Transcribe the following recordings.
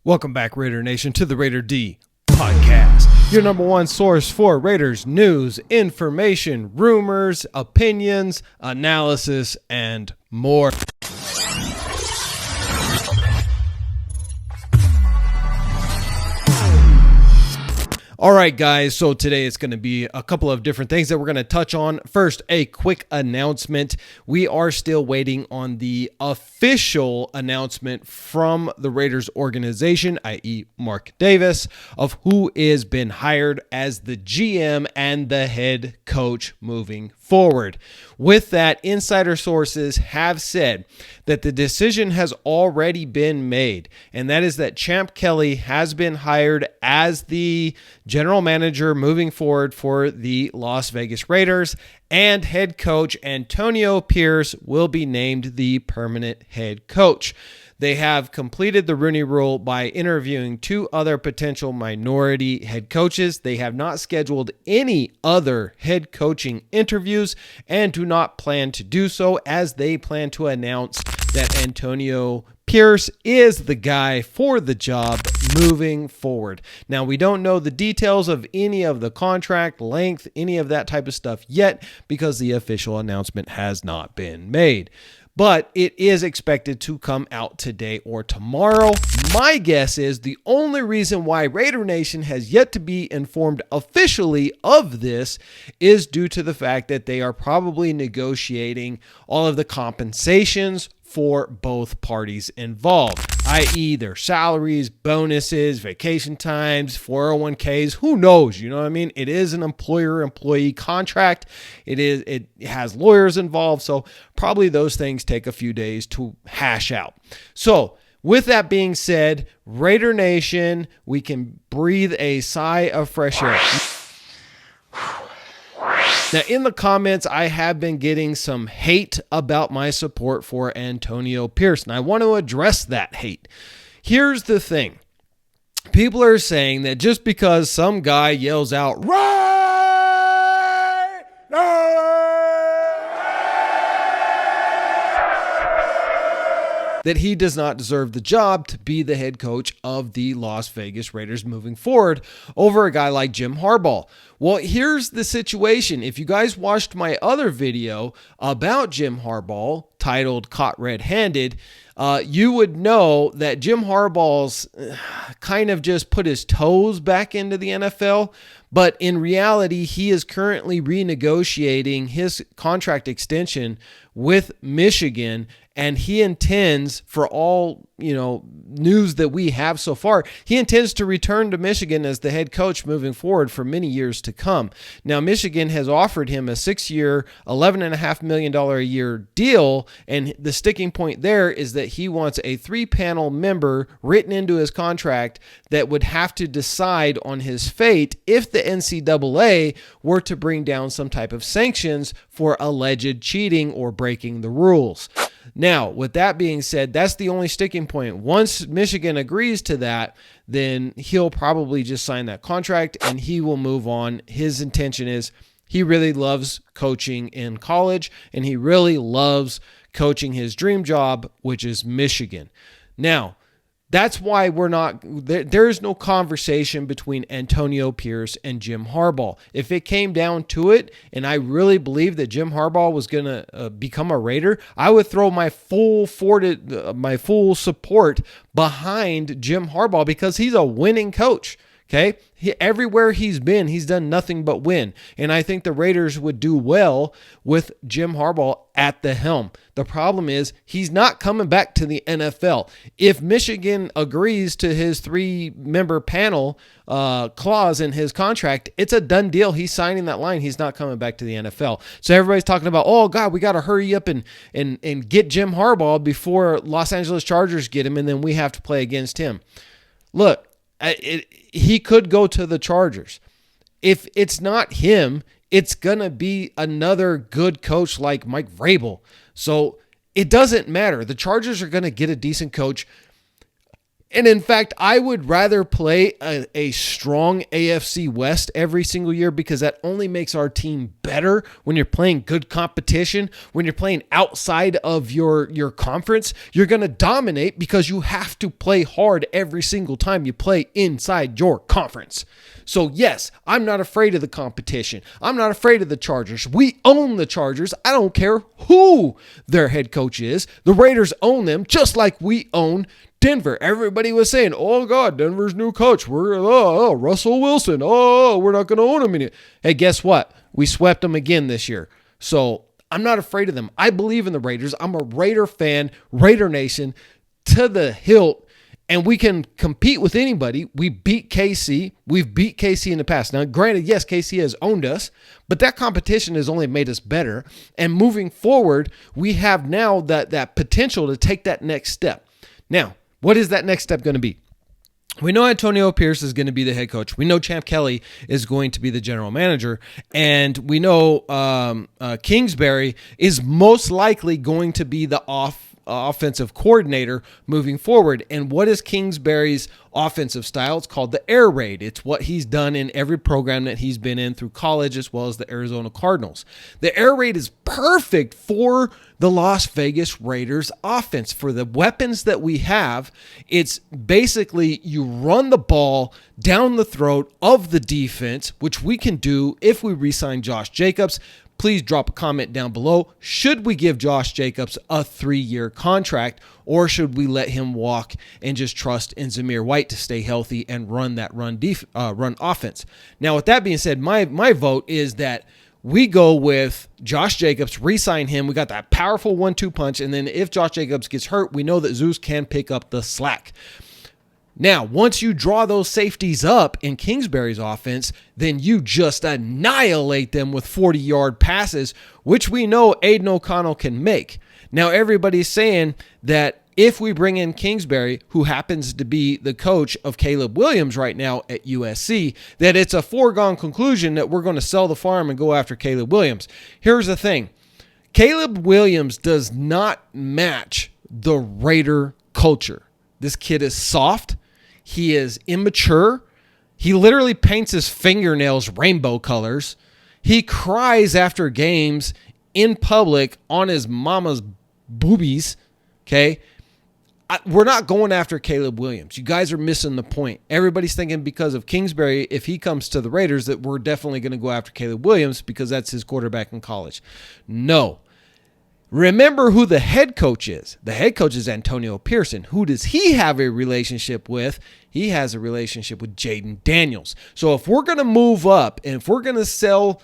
Welcome back, Raider Nation, to the Raider D podcast, your number one source for Raiders news, information, rumors, opinions, analysis, and more. All right, guys, so today it's going to be a couple of different things that we're going to touch on. First, a quick announcement. We are still waiting on the official announcement from the Raiders organization, i.e. Mark Davis, of who is been hired as the GM and the head coach moving forward. With that, insider sources have said that the decision has already been made, and that is that Champ Kelly has been hired as the general manager moving forward for the Las Vegas Raiders, and head coach Antonio Pierce will be named the permanent head coach. They have completed the Rooney Rule by interviewing two other potential minority head coaches. They have not scheduled any other head coaching interviews and do not plan to do so, as they plan to announce that Antonio Pierce is the guy for the job moving forward. Now, we don't know the details of any of the contract length, any of that type of stuff yet, because the official announcement has not been made. But it is expected to come out today or tomorrow. My guess is the only reason why Raider Nation has yet to be informed officially of this is due to the fact that they are probably negotiating all of the compensations for both parties involved, i.e. their salaries, bonuses, vacation times, 401ks, who knows, you know what I mean? It is an employer-employee contract. It has lawyers involved, so probably those things take a few days to hash out. So, with that being said, Raider Nation, we can breathe a sigh of fresh air. Now, in the comments, I have been getting some hate about my support for Antonio Pierce, and I want to address that hate. Here's the thing. People are saying that just because some guy yells out, "Right!" that he does not deserve the job to be the head coach of the Las Vegas Raiders moving forward over a guy like Jim Harbaugh. Well, here's the situation. If you guys watched my other video about Jim Harbaugh titled Caught Red-Handed, you would know that Jim Harbaugh's kind of just put his toes back into the NFL, but in reality, he is currently renegotiating his contract extension with Michigan, and he intends, for all news that we have so far, he intends to return to Michigan as the head coach moving forward for many years to come. Now, Michigan has offered him a 6-year, $11.5 million a year deal, and the sticking point there is that he wants a 3-panel member written into his contract that would have to decide on his fate if the NCAA were to bring down some type of sanctions for alleged cheating or breaking the rules. Now, with that being said, that's the only sticking point. Once Michigan agrees to that, then he'll probably just sign that contract and he will move on. His intention is he really loves coaching in college, and he really loves coaching his dream job, which is Michigan. Now, that's why there is no conversation between Antonio Pierce and Jim Harbaugh. If it came down to it, and I really believe that Jim Harbaugh was going to become a Raider, I would throw my full support behind Jim Harbaugh, because he's a winning coach. Okay, everywhere he's been, he's done nothing but win. And I think the Raiders would do well with Jim Harbaugh at the helm. The problem is he's not coming back to the NFL. If Michigan agrees to his 3-member panel clause in his contract, it's a done deal. He's signing that line. He's not coming back to the NFL. So everybody's talking about, oh, God, we got to hurry up and get Jim Harbaugh before Los Angeles Chargers get him, and then we have to play against him. Look, he could go to the Chargers. If it's not him, it's going to be another good coach like Mike Vrabel. So it doesn't matter. The Chargers are going to get a decent coach. And in fact, I would rather play a strong AFC West every single year, because that only makes our team better when you're playing good competition. When you're playing outside of your conference, you're going to dominate because you have to play hard every single time you play inside your conference. So yes, I'm not afraid of the competition. I'm not afraid of the Chargers. We own the Chargers. I don't care who their head coach is. The Raiders own them just like we own Denver. Everybody was saying, oh God, Denver's new coach. We're Russell Wilson. Oh, we're not going to own him anymore. Hey, guess what? We swept them again this year. So I'm not afraid of them. I believe in the Raiders. I'm a Raider fan, Raider Nation to the hilt, and we can compete with anybody. We beat KC. We've beat KC in the past. Now, granted, yes, KC has owned us, but that competition has only made us better. And moving forward, we have now that potential to take that next step. Now, what is that next step going to be? We know Antonio Pierce is going to be the head coach. We know Champ Kelly is going to be the general manager. And we know Kingsbury is most likely going to be the offensive coordinator moving forward. And what is Kingsbury's offensive style? It's called the air raid. It's what he's done in every program that he's been in through college, as well as the Arizona Cardinals. The air raid is perfect for the Las Vegas Raiders offense. For the weapons that we have, it's basically you run the ball down the throat of the defense, which we can do if we re-sign Josh Jacobs. Please drop a comment down below. Should we give Josh Jacobs a 3-year contract, or should we let him walk and just trust in Zamir White to stay healthy and run that run offense? Now, with that being said, my vote is that we go with Josh Jacobs, re-sign him. We got that powerful 1-2 punch, and then if Josh Jacobs gets hurt, we know that Zeus can pick up the slack. Now, once you draw those safeties up in Kingsbury's offense, then you just annihilate them with 40-yard passes, which we know Aiden O'Connell can make. Now, everybody's saying that if we bring in Kingsbury, who happens to be the coach of Caleb Williams right now at USC, that it's a foregone conclusion that we're going to sell the farm and go after Caleb Williams. Here's the thing. Caleb Williams does not match the Raider culture. This kid is soft. He is immature. He literally paints his fingernails rainbow colors. He cries after games in public on his mama's boobies. Okay? We're not going after Caleb Williams. You guys are missing the point. Everybody's thinking because of Kingsbury, if he comes to the Raiders, that we're definitely going to go after Caleb Williams because that's his quarterback in college. No. Remember who the head coach is. The head coach is Antonio Pearson. Who does he have a relationship with? He has a relationship with Jayden Daniels. So if we're going to move up and if we're going to sell,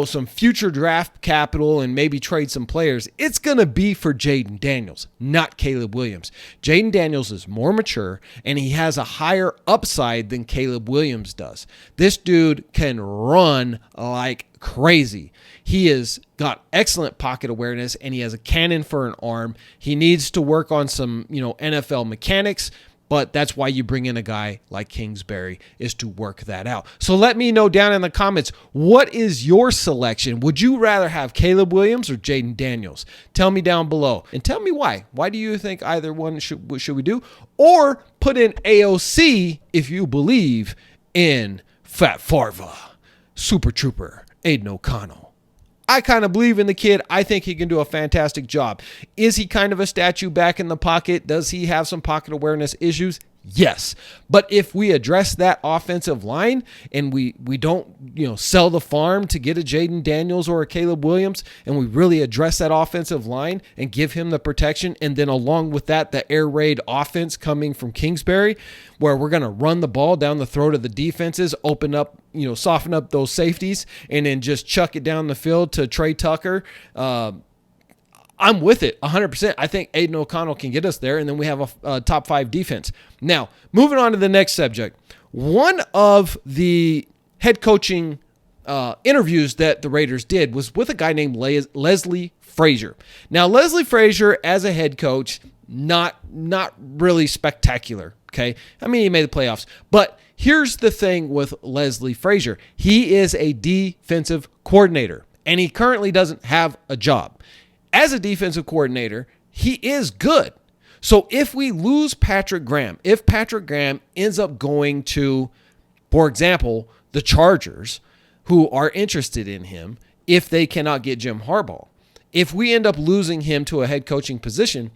some future draft capital and maybe trade some players, it's going to be for Jayden Daniels, not Caleb Williams. Jayden Daniels is more mature and he has a higher upside than Caleb Williams does. This dude can run like crazy. He has got excellent pocket awareness and he has a cannon for an arm. He needs to work on some, NFL mechanics, but that's why you bring in a guy like Kingsbury, is to work that out. So let me know down in the comments, what is your selection? Would you rather have Caleb Williams or Jayden Daniels? Tell me down below and tell me why. Why do you think either one should we do? Or put in AOC if you believe in Fat Farva, Super Trooper, Aiden O'Connell. I kind of believe in the kid. I think he can do a fantastic job. Is he kind of a statue back in the pocket? Does he have some pocket awareness issues? Yes. But if we address that offensive line and we don't, sell the farm to get a Jayden Daniels or a Caleb Williams, and we really address that offensive line and give him the protection, and then along with that, the air raid offense coming from Kingsbury, where we're going to run the ball down the throat of the defenses, open up, soften up those safeties, and then just chuck it down the field to Trey Tucker. I'm with it 100%. I think Aiden O'Connell can get us there, and then we have a top 5 defense. Now, moving on to the next subject. One of the head coaching interviews that the Raiders did was with a guy named Leslie Frazier. Now, Leslie Frazier as a head coach, not really spectacular, okay? I mean, he made the playoffs. But here's the thing with Leslie Frazier. He is a defensive coordinator, and he currently doesn't have a job. As a defensive coordinator, he is good. So if we lose Patrick Graham, if Patrick Graham ends up going to, for example, the Chargers, who are interested in him, if they cannot get Jim Harbaugh, if we end up losing him to a head coaching position,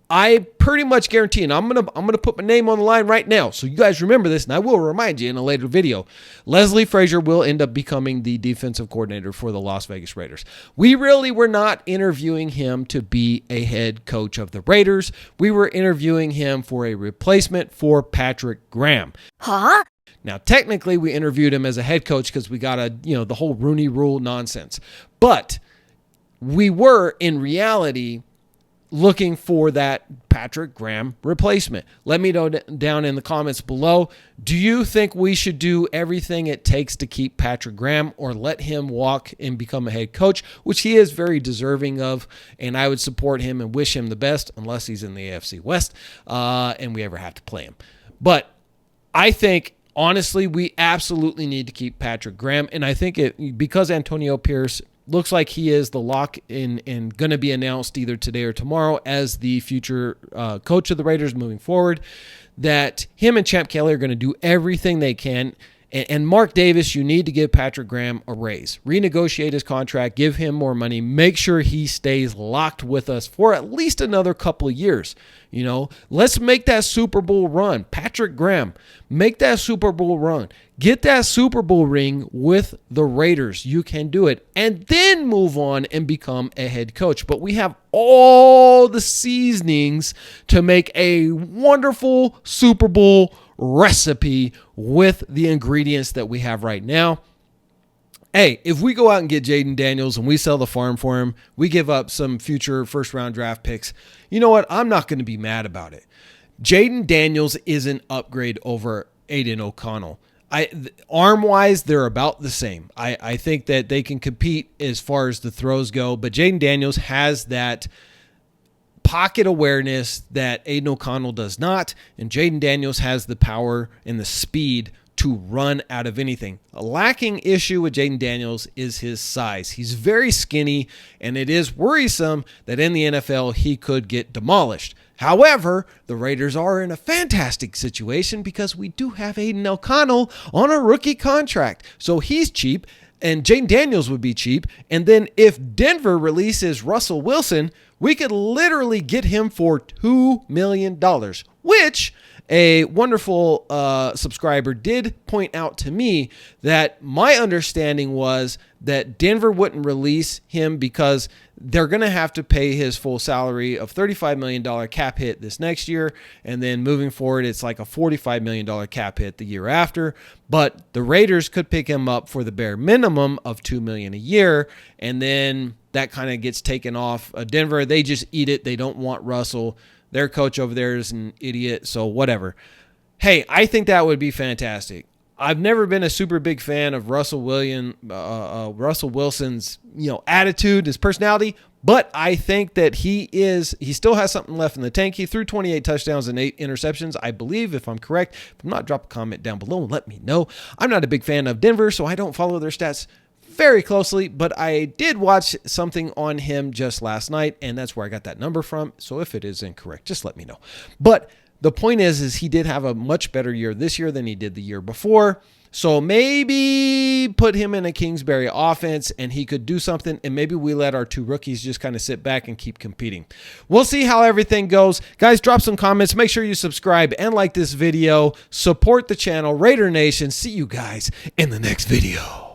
I pretty much guarantee, and I'm gonna put my name on the line right now, so you guys remember this, and I will remind you in a later video. Leslie Frazier will end up becoming the defensive coordinator for the Las Vegas Raiders. We really were not interviewing him to be a head coach of the Raiders. We were interviewing him for a replacement for Patrick Graham. Huh? Now, technically, we interviewed him as a head coach because we got the whole Rooney Rule nonsense. But we were, in reality, looking for that Patrick Graham replacement. Let me know down in the comments below. Do you think we should do everything it takes to keep Patrick Graham, or let him walk and become a head coach, which he is very deserving of, and I would support him and wish him the best, unless he's in the AFC West and we ever have to play him. But I think, honestly, we absolutely need to keep Patrick Graham, and I think because Antonio Pierce looks like he is the lock in and going to be announced either today or tomorrow as the future coach of the Raiders moving forward, that him and Champ Kelly are going to do everything they can. And Mark Davis, you need to give Patrick Graham a raise. Renegotiate his contract, give him more money, make sure he stays locked with us for at least another couple of years. Let's make that Super Bowl run. Patrick Graham, make that Super Bowl run. Get that Super Bowl ring with the Raiders. You can do it. And then move on and become a head coach. But we have all the seasonings to make a wonderful Super Bowl recipe with the ingredients that we have right now. Hey, if we go out and get Jayden Daniels and we sell the farm for him, we give up some future first-round draft picks, you know what? I'm not going to be mad about it. Jayden Daniels is an upgrade over Aiden O'Connell. Arm-wise, they're about the same. I think that they can compete as far as the throws go, but Jayden Daniels has that pocket awareness that Aiden O'Connell does not, and Jayden Daniels has the power and the speed to run out of anything. A lacking issue with Jayden Daniels is his size. He's very skinny, and it is worrisome that in the NFL he could get demolished. However, the Raiders are in a fantastic situation because we do have Aiden O'Connell on a rookie contract. So he's cheap, and Jayden Daniels would be cheap. And then if Denver releases Russell Wilson, we could literally get him for $2 million, which a wonderful subscriber did point out to me that my understanding was that Denver wouldn't release him because they're going to have to pay his full salary of $35 million cap hit this next year. And then moving forward, it's like a $45 million cap hit the year after. But the Raiders could pick him up for the bare minimum of $2 million a year. And then that kind of gets taken off Denver. They just eat it. They don't want Russell. Their coach over there is an idiot, so whatever. Hey, I think that would be fantastic. I've never been a super big fan of Russell Wilson's, attitude, his personality, but I think that he still has something left in the tank. He threw 28 touchdowns and 8 interceptions, I believe, if I'm correct. If I'm not, drop a comment down below and let me know. I'm not a big fan of Denver, so I don't follow their stats very closely, but I did watch something on him just last night, and that's where I got that number from. So if it is incorrect, just let me know. But the point is he did have a much better year this year than he did the year before. So maybe put him in a Kingsbury offense and he could do something, and maybe we let our two rookies just kind of sit back and keep competing. We'll see how everything goes. Guys, drop some comments. Make sure you subscribe and like this video. Support the channel. Raider Nation, see you guys in the next video.